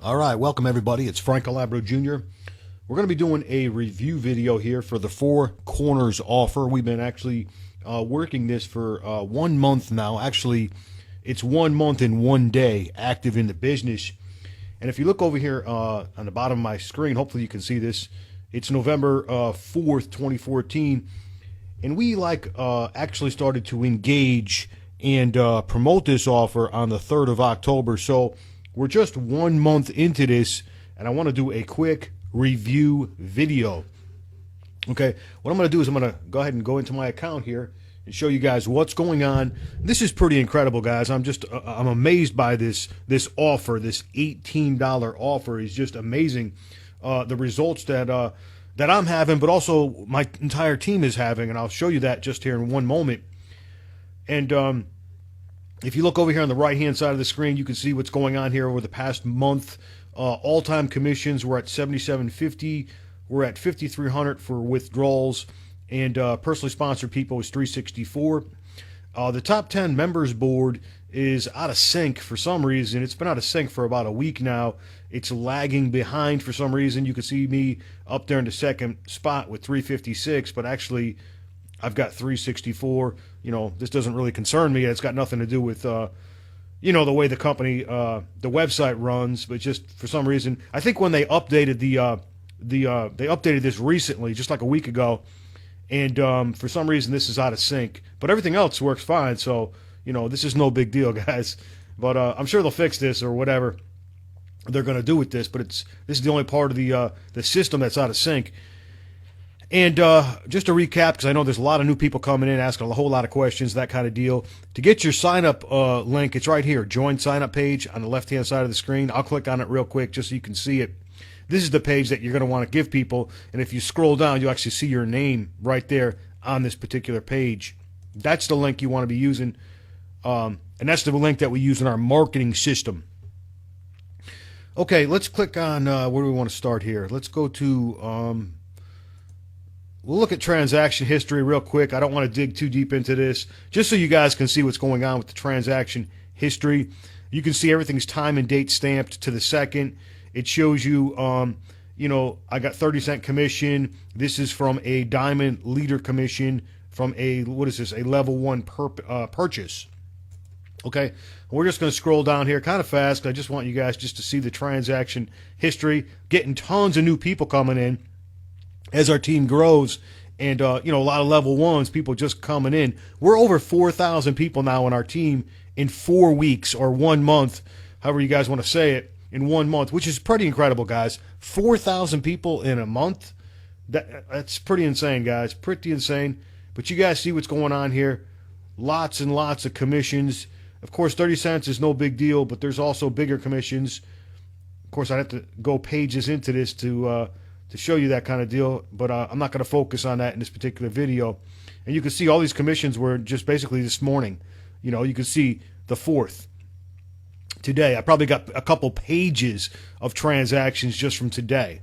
All right, welcome everybody. It's Frank Calabro Jr. We're going to be doing a review video here for the Four Corners offer. We've been actually working this for 1 month now. Actually, it's 1 month and 1 day active in the business. And if you look over here on the bottom of my screen, hopefully you can see this. It's November 4th, 2014. And we actually started to engage and promote this offer on the 3rd of October. So we're just 1 month into this, and I want to do a quick review video. Okay, what I'm going to do is I'm going to go ahead and go into my account here and show you guys what's going on. This is pretty incredible, guys. I'm amazed by this offer. This $18 offer is just amazing. The results that I'm having, but also my entire team is having, and I'll show you that just here in one moment. And if you look over here on the right-hand side of the screen, you can see what's going on here over the past month. All-time commissions, we're at $77.50. We're at $5,300 for withdrawals, and personally sponsored people is $364. The top 10 members board is out of sync for some reason. It's been out of sync for about a week now. It's lagging behind for some reason. You can see me up there in the second spot with 356, but actually I've got 364. You know, this doesn't really concern me. It's got nothing to do with, you know, the way the company, the website runs. But just for some reason, I think when they updated they updated this recently, just like a week ago, and for some reason this is out of sync. But everything else works fine. So, you know, this is no big deal, guys. But I'm sure they'll fix this or whatever they're going to do with this. But this is the only part of the system that's out of sync. And just to recap, because I know there's a lot of new people coming in asking a whole lot of questions, that kind of deal. To get your sign-up link, it's right here. Join sign-up page on the left-hand side of the screen. I'll click on it real quick just so you can see it. This is the page that you're going to want to give people. And if you scroll down, you'll actually see your name right there on this particular page. That's the link you want to be using. And that's the link that we use in our marketing system. Okay, let's click on where do we want to start here. Let's go to... we'll look at transaction history real quick. I don't want to dig too deep into this, just so you guys can see what's going on with the transaction history. You can see everything's time and date stamped to the second. It shows you, you know, I got 30-cent commission. This is from a diamond leader commission from a, what is this, a level 1 purchase. Okay, we're just going to scroll down here kind of fast. I just want you guys just to see the transaction history, getting tons of new people coming in as our team grows, and you know, a lot of level 1s, people just coming in. We're over 4,000 people now in our team in 4 weeks or 1 month, however you guys want to say it, in 1 month, which is pretty incredible, guys. 4,000 people in a month. That's pretty insane, guys. Pretty insane. But you guys see what's going on here. Lots and lots of commissions. Of course, 30 cents is no big deal, but there's also bigger commissions. Of course, I'd have to go pages into this to show you that kind of deal, but I'm not going to focus on that in this particular video. And you can see all these commissions were just basically this morning. You know, you can see the 4th today. I probably got a couple pages of transactions just from today.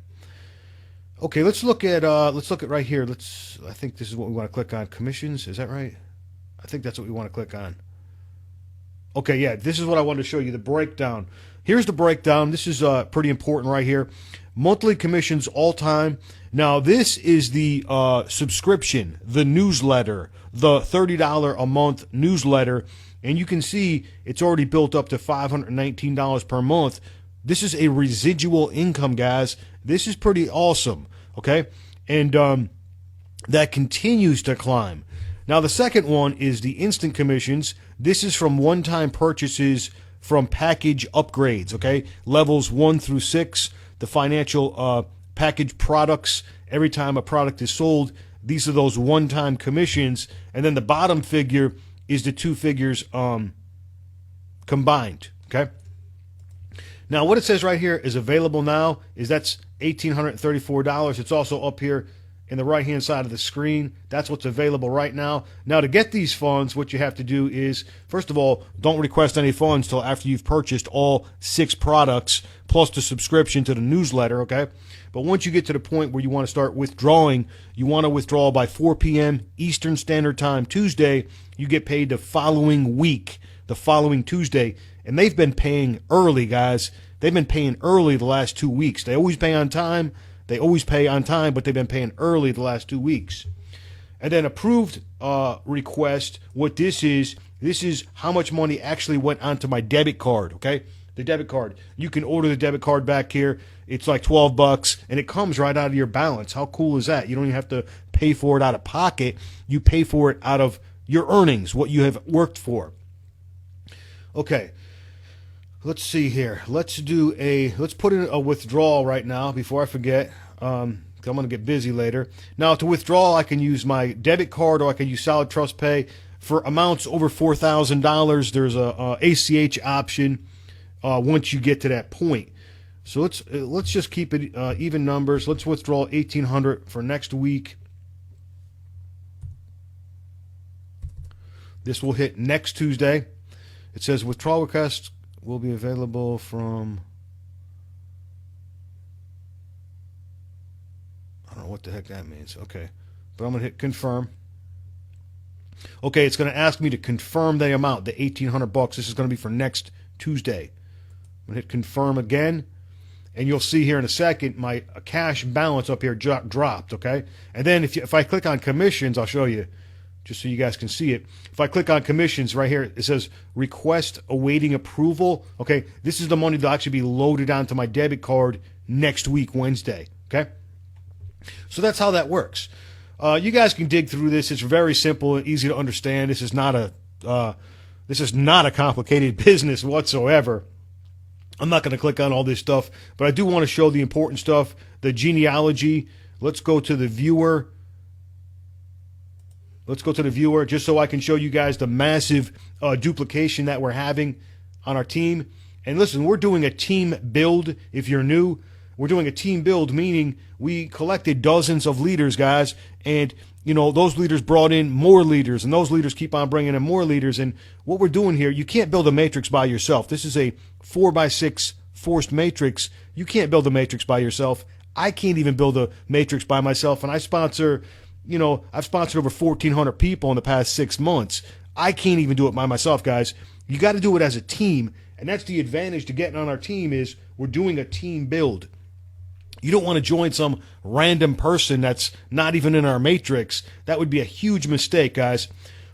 Okay, let's look at right here. I think this is what we want to click on. Commissions, is that right? I think that's what we want to click on. Okay, yeah, this is what I wanted to show you, the breakdown. Here's the breakdown. This is pretty important right here. Monthly commissions all time. Now, this is the subscription, the newsletter, the $30 a month newsletter. And you can see it's already built up to $519 per month. This is a residual income, guys. This is pretty awesome, okay? And that continues to climb. Now, the second one is the instant commissions. This is from one-time purchases from package upgrades, okay? Levels 1 through 6, the financial package products. Every time a product is sold, these are those one-time commissions. And then the bottom figure is the two figures combined, okay? Now, what it says right here is available now is that's $1,834. It's also up here in the right-hand side of the screen. That's what's available right now. Now, to get these funds, what you have to do is, first of all, don't request any funds till after you've purchased all 6 products plus the subscription to the newsletter, okay? But once you get to the point where you want to start withdrawing, you want to withdraw by 4 p.m. Eastern Standard Time Tuesday. You get paid the following week, the following Tuesday. and they've been paying early, guys. They've been paying early the last 2 weeks. They always pay on time. They always pay on time, but they've been paying early the last 2 weeks. And then approved request, what this is how much money actually went onto my debit card, okay? The debit card. You can order the debit card back here. It's like $12, and it comes right out of your balance. How cool is that? You don't even have to pay for it out of pocket. You pay for it out of your earnings, what you have worked for. Okay. Let's see here. Let's put in a withdrawal right now before I forget. I'm going to get busy later. Now, to withdraw, I can use my debit card or I can use Solid Trust Pay. For amounts over $4,000, there's a ACH option once you get to that point. So let's just keep it even numbers. Let's withdraw $1,800 for next week. This will hit next Tuesday. It says withdrawal requests will be available from, I don't know what the heck that means. Okay, but I'm going to hit confirm. Okay, it's going to ask me to confirm the amount, the $1,800. This is going to be for next Tuesday. I'm going to hit confirm again, and you'll see here in a second my cash balance up here dropped, okay? And then if I click on commissions, I'll show you, just so you guys can see it. If I click on commissions right here, it says request awaiting approval. Okay, this is the money that'll actually be loaded onto my debit card next week, Wednesday, okay? So that's how that works. You guys can dig through this. It's very simple and easy to understand. This is not a complicated business whatsoever. I'm not going to click on all this stuff, but I do want to show the important stuff, the genealogy. Let's go to the viewer. Just so I can show you guys the massive duplication that we're having on our team. And listen, we're doing a team build. If you're new, we're doing a team build, meaning we collected dozens of leaders, guys, and those leaders brought in more leaders, and those leaders keep on bringing in more leaders. And what we're doing here, you can't build a matrix by yourself. This is a 4x6 forced matrix. You can't build a matrix by yourself. I can't even build a matrix by myself, and I've sponsored over 1,400 people in the past 6 months. I can't even do it by myself, guys. You got to do it as a team, and that's the advantage to getting on our team is we're doing a team build. You don't want to join some random person that's not even in our matrix. That would be a huge mistake, guys.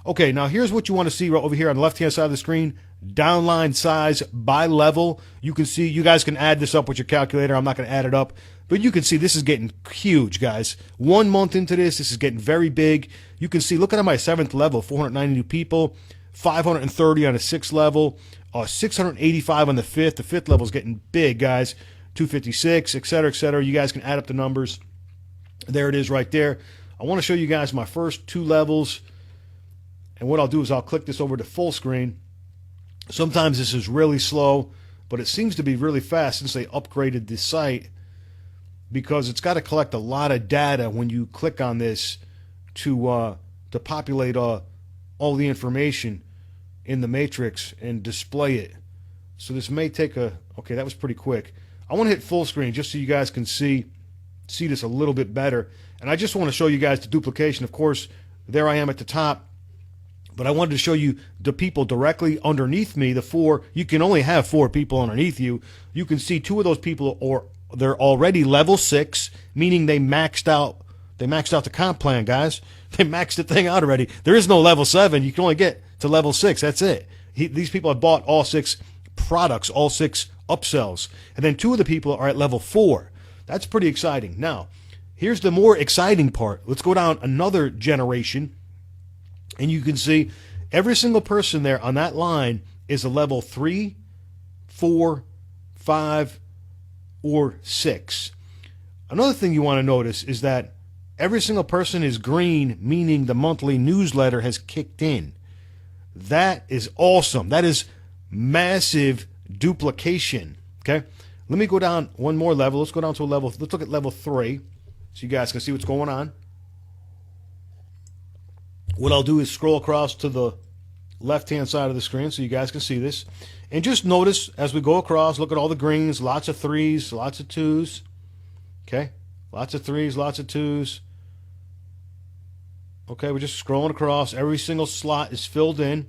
Okay, now here's what you want to see right over here on the left-hand side of the screen. Downline size by level. You can see, you guys can add this up with your calculator. I'm not going to add it up. But you can see this is getting huge, guys. 1 month into this is getting very big. You can see, look at my 7th level, 492 people, 530 on the 6th level, 685 on the 5th. The 5th level is getting big, guys. 256, et cetera, et cetera. You guys can add up the numbers. There it is right there. I want to show you guys my first 2 levels. And what I'll do is I'll click this over to full screen. Sometimes this is really slow, but it seems to be really fast since they upgraded this site, because it's got to collect a lot of data when you click on this to populate all the information in the matrix and display it. So this may take okay, that was pretty quick. I want to hit full screen just so you guys can see this a little bit better. And I just want to show you guys the duplication. Of course, there I am at the top. But I wanted to show you the people directly underneath me, the 4. You can only have 4 people underneath you. You can see 2 of those people they're already level 6, meaning they maxed out the comp plan, guys. They maxed the thing out already. There is no level 7. You can only get to level 6. That's it. These people have bought all 6 products, all 6 upsells. And then 2 of the people are at level 4. That's pretty exciting. Now, here's the more exciting part. Let's go down another generation. And you can see every single person there on that line is a level 3, 4, 5, or 6. Another thing you want to notice is that every single person is green, meaning the monthly newsletter has kicked in. That is awesome. That is massive duplication. Okay? Let me go down one more level. Let's go down to let's look at level 3 so you guys can see what's going on. What I'll do is scroll across to the left-hand side of the screen so you guys can see this. And just notice as we go across, look at all the greens, lots of 3s, lots of 2s. Okay? Lots of 3s, lots of 2s. Okay, we're just scrolling across. Every single slot is filled in.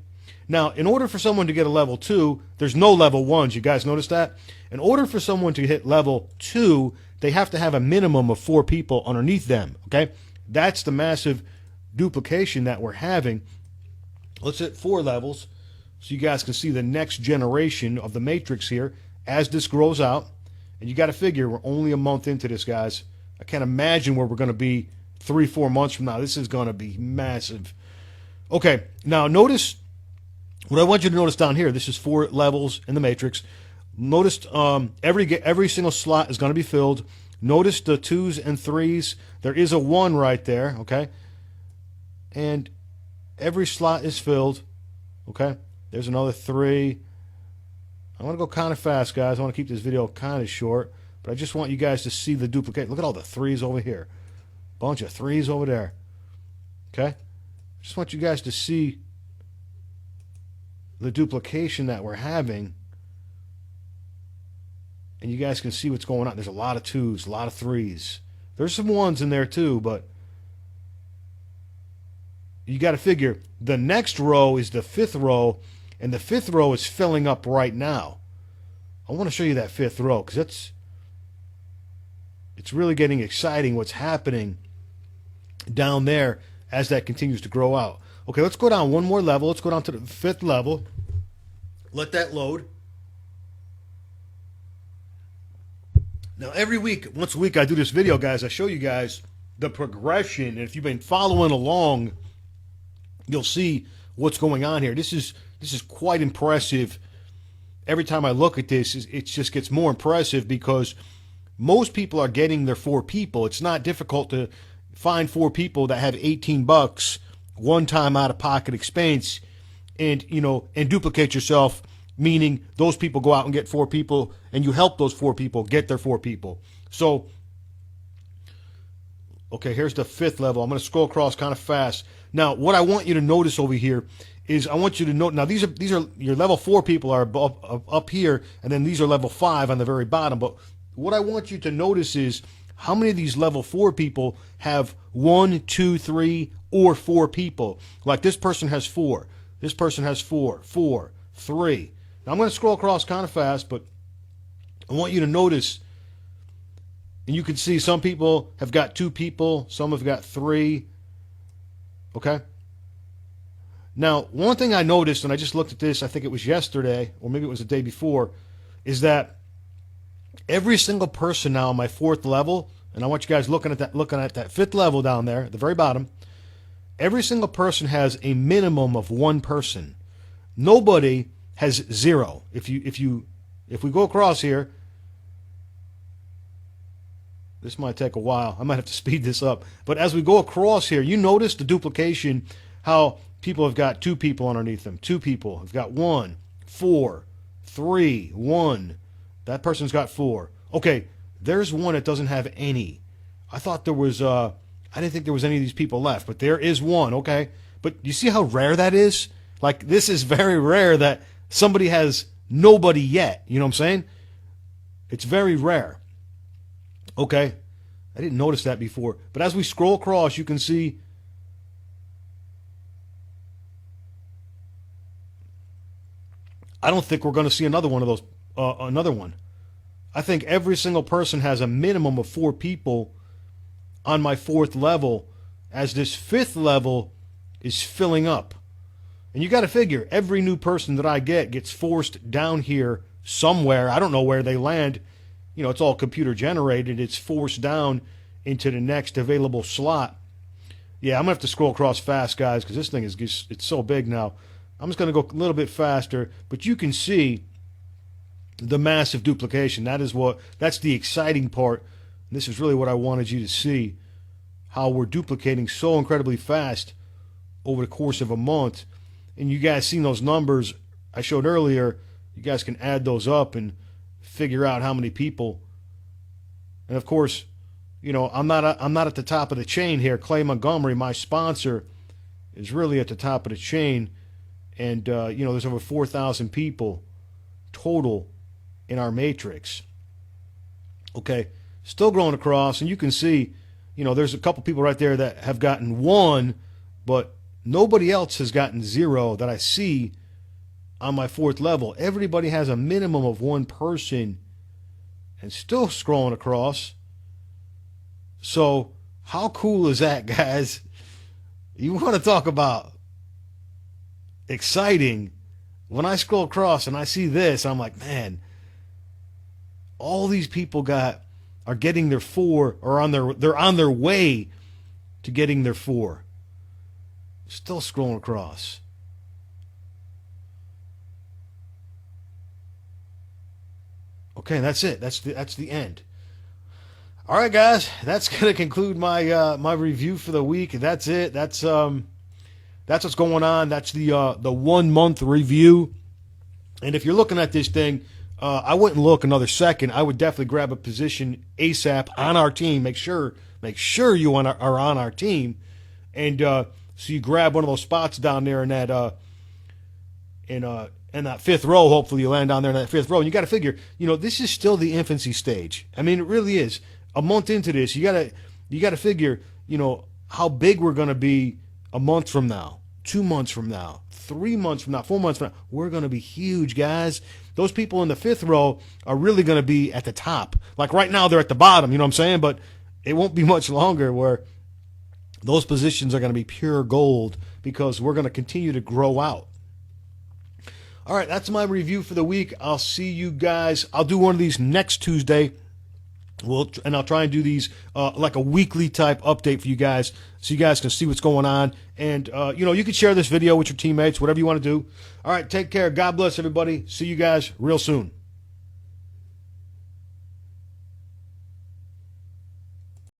Now, in order for someone to get a level 2, there's no level 1s. You guys notice that? In order for someone to hit level 2, they have to have a minimum of 4 people underneath them, okay? That's the massive duplication that we're having. Let's hit 4 levels so you guys can see the next generation of the Matrix here as this grows out. And you got to figure we're only a month into this, guys. I can't imagine where we're going to be 3-4 months from now. This is going to be massive. Okay, now notice what I want you to notice down here. This is 4 levels in the Matrix. Notice every single slot is going to be filled. Notice the 2s and 3s. There is a 1 right there, okay? And every slot is filled, okay? There's another 3. I want to go kind of fast, guys. I want to keep this video kind of short, but I just want you guys to see the duplicate. Look at all the 3s over here. Bunch of 3s over there, okay? Just want you guys to see the duplication that we're having, and you guys can see what's going on. There's a lot of 2s, a lot of 3s. There's some 1s in there too, but you got to figure the next row is the 5th row, and the 5th row is filling up right now. I want to show you that 5th row because it's really getting exciting what's happening down there as that continues to grow out. Okay, let's go down one more level. Let's go down to the 5th level. Let that load. Now, every week, once a week, I do this video, guys. I show you guys the progression. And if you've been following along, you'll see what's going on here. This is quite impressive. Every time I look at this, it just gets more impressive because most people are getting their 4 people. It's not difficult to find 4 people that have $18 one-time out-of-pocket expense, and duplicate yourself. Meaning those people go out and get 4 people, and you help those 4 people get their 4 people. So, okay, here's the 5th level. I'm going to scroll across kind of fast. Now, what I want you to notice over here is I want you to note. Now, these are your level 4 people are up here, and then these are level 5 on the very bottom. But what I want you to notice is how many of these level 4 people have 1, 2, 3, or 4 people. Like this person has 4. This person has 4, 4, 3. Now, I'm going to scroll across kind of fast, but I want you to notice, and you can see some people have got 2 people, some have got 3, okay? Now, one thing I noticed, and I just looked at this, I think it was yesterday, or maybe it was the day before, is that every single person now on my 4th level, and I want you guys looking at that 5th level down there at the very bottom, every single person has a minimum of 1 person. Nobody has 0. If we go across here, this might take a while. I might have to speed this up. But as we go across here, you notice the duplication, how people have got 2 people underneath them. 2 people have got 1, 4, 3, 1. That person's got 4. Okay, there's one that doesn't have any. I thought there was, I didn't think there was any of these people left, but there is one, okay? But you see how rare that is? Like, this is very rare that somebody has nobody yet. You know what I'm saying? It's very rare. Okay? I didn't notice that before. But as we scroll across, you can see I don't think we're going to see another one of those, another one. I think every single person has a minimum of 4 people on my 4th level as this 5th level is filling up. And you got to figure, every new person that I get gets forced down here somewhere. I don't know where they land. You know, it's all computer generated. It's forced down into the next available slot. Yeah, I'm going to have to scroll across fast, guys, because this thing is just, it's so big now. I'm just going to go a little bit faster, but you can see the massive duplication. That's the exciting part. And this is really what I wanted you to see, how we're duplicating so incredibly fast over the course of a month. And you guys seen those numbers I showed earlier. You guys can add those up and figure out how many people. And of course, you know, I'm not at the top of the chain here. Clay Montgomery, my sponsor, is really at the top of the chain. And, you know, there's over 4,000 people total in our matrix. Okay, still growing across. And you can see, you know, there's a couple people right there that have gotten 1, but nobody else has gotten 0 that I see on my 4th level. Everybody has a minimum of 1 person and still scrolling across. So how cool is that, guys? You want to talk about exciting. When I scroll across and I see this, I'm like, man, all these people are getting their 4, or they're on their way to getting their 4. Still scrolling across. Okay, that's it. That's the end. All right, guys, that's gonna conclude my my review for the week. That's it. That's what's going on. That's the 1 month review. And if you're looking at this thing, I wouldn't look another second. I would definitely grab a position ASAP on our team. Make sure you are on our team, and so you grab one of those spots down there in that in that 5th row. Hopefully you land down there in that 5th row. And you got to figure, this is still the infancy stage. I mean, it really is. A month into this, you gotta figure, how big we're gonna be a month from now, 2 months from now, 3 months from now, 4 months from now. We're gonna be huge, guys. Those people in the 5th row are really gonna be at the top. Like right now, they're at the bottom. You know what I'm saying? But it won't be much longer where those positions are gonna be pure gold, because we're gonna continue to grow out. All right, that's my review for the week. I'll see you guys. I'll do one of these next Tuesday. And I'll try and do these like a weekly type update for you guys, so you guys can see what's going on. And, you can share this video with your teammates, whatever you want to do. All right, take care. God bless everybody. See you guys real soon.